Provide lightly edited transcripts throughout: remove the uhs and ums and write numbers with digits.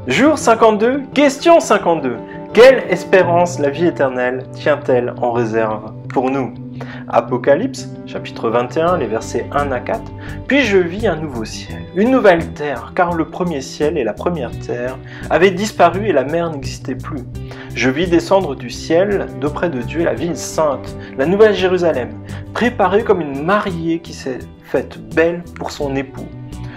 Jour 52, question 52. Quelle espérance la vie éternelle tient-elle en réserve pour nous? Apocalypse, chapitre 21, les versets 1 à 4. Puis je vis un nouveau ciel, une nouvelle terre, car le premier ciel et la première terre avaient disparu et la mer n'existait plus. Je vis descendre du ciel, d'auprès de Dieu, la ville sainte, la nouvelle Jérusalem, préparée comme une mariée qui s'est faite belle pour son époux.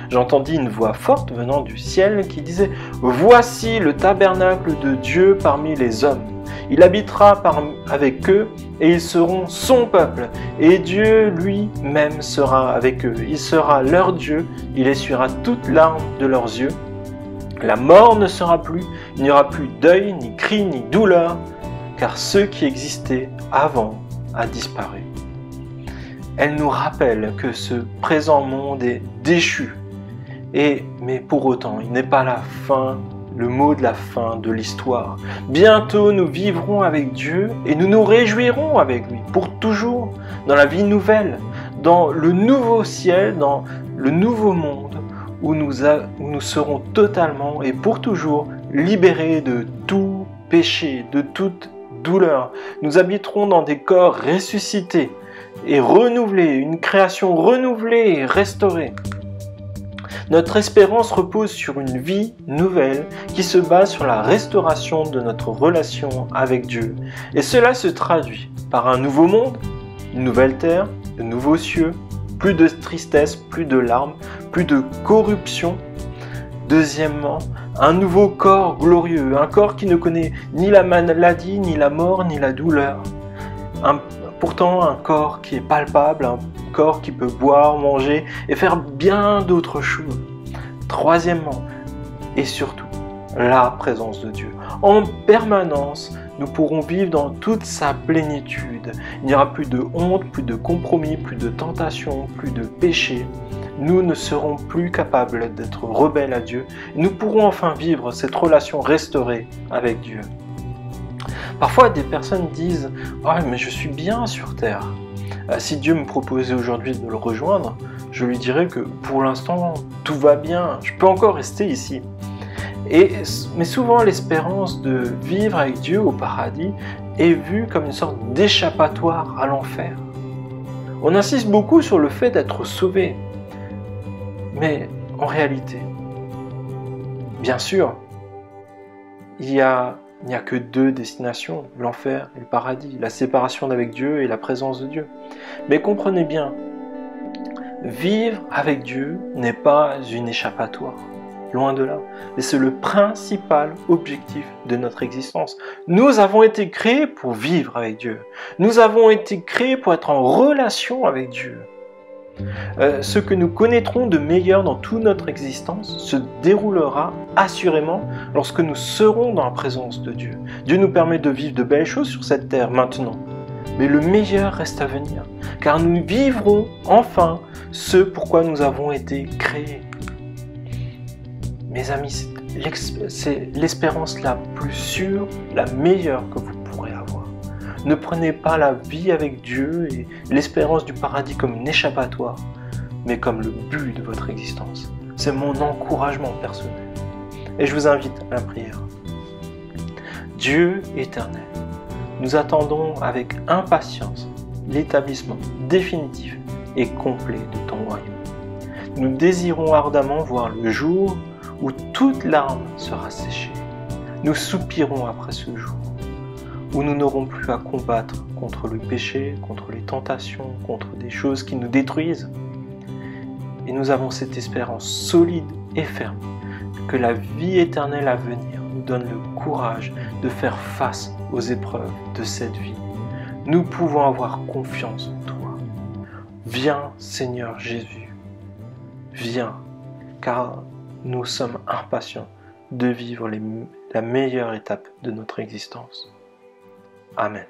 J'entendis une voix forte venant du ciel qui disait « Voici le tabernacle de Dieu parmi les hommes. Il habitera avec eux et ils seront son peuple. Et Dieu lui-même sera avec eux. Il sera leur Dieu. Il essuiera toute larme de leurs yeux. La mort ne sera plus. Il n'y aura plus deuil, ni cri, ni douleur, car ce qui existait avant a disparu. » Elle nous rappelle que ce présent monde est déchu. Mais pour autant, il n'est pas la fin, le mot de la fin de l'histoire. Bientôt, nous vivrons avec Dieu et nous nous réjouirons avec lui pour toujours dans la vie nouvelle, dans le nouveau ciel, dans le nouveau monde où nous serons totalement et pour toujours libérés de tout péché, de toute douleur. Nous habiterons dans des corps ressuscités et renouvelés, une création renouvelée et restaurée. Notre espérance repose sur une vie nouvelle qui se base sur la restauration de notre relation avec Dieu. Et cela se traduit par un nouveau monde, une nouvelle terre, de nouveaux cieux, plus de tristesse, plus de larmes, plus de corruption. Deuxièmement, un nouveau corps glorieux, un corps qui ne connaît ni la maladie, ni la mort, ni la douleur. Pourtant, un corps qui est palpable, un corps qui peut boire, manger et faire bien d'autres choses. Troisièmement, et surtout, la présence de Dieu. En permanence, nous pourrons vivre dans toute sa plénitude. Il n'y aura plus de honte, plus de compromis, plus de tentation, plus de péché. Nous ne serons plus capables d'être rebelles à Dieu. Nous pourrons enfin vivre cette relation restaurée avec Dieu. Parfois, des personnes disent « Ah, mais je suis bien sur terre. Si Dieu me proposait aujourd'hui de le rejoindre, je lui dirais que pour l'instant, tout va bien, je peux encore rester ici. » Mais souvent, l'espérance de vivre avec Dieu au paradis est vue comme une sorte d'échappatoire à l'enfer. On insiste beaucoup sur le fait d'être sauvé. Mais en réalité, bien sûr, il n'y a que deux destinations, l'enfer et le paradis, la séparation d'avec Dieu et la présence de Dieu. Mais comprenez bien, vivre avec Dieu n'est pas une échappatoire, loin de là, mais c'est le principal objectif de notre existence. Nous avons été créés pour vivre avec Dieu. Nous avons été créés pour être en relation avec Dieu. Ce que nous connaîtrons de meilleur dans toute notre existence se déroulera assurément lorsque nous serons dans la présence de Dieu. Dieu nous permet de vivre de belles choses sur cette terre maintenant, mais le meilleur reste à venir, car nous vivrons enfin ce pourquoi nous avons été créés. Mes amis, c'est l'espérance la plus sûre, la meilleure que vous pourrez avoir. Ne prenez pas la vie avec Dieu et l'espérance du paradis comme une échappatoire, mais comme le but de votre existence. C'est mon encouragement personnel. Et je vous invite à la prière. Dieu éternel, nous attendons avec impatience l'établissement définitif et complet de ton royaume. Nous désirons ardemment voir le jour où toute larme sera séchée. Nous soupirons après ce jour, où nous n'aurons plus à combattre contre le péché, contre les tentations, contre des choses qui nous détruisent. Et nous avons cette espérance solide et ferme que la vie éternelle à venir nous donne le courage de faire face aux épreuves de cette vie. Nous pouvons avoir confiance en toi. Viens, Seigneur Jésus, viens, car nous sommes impatients de vivre la meilleure étape de notre existence. Amen.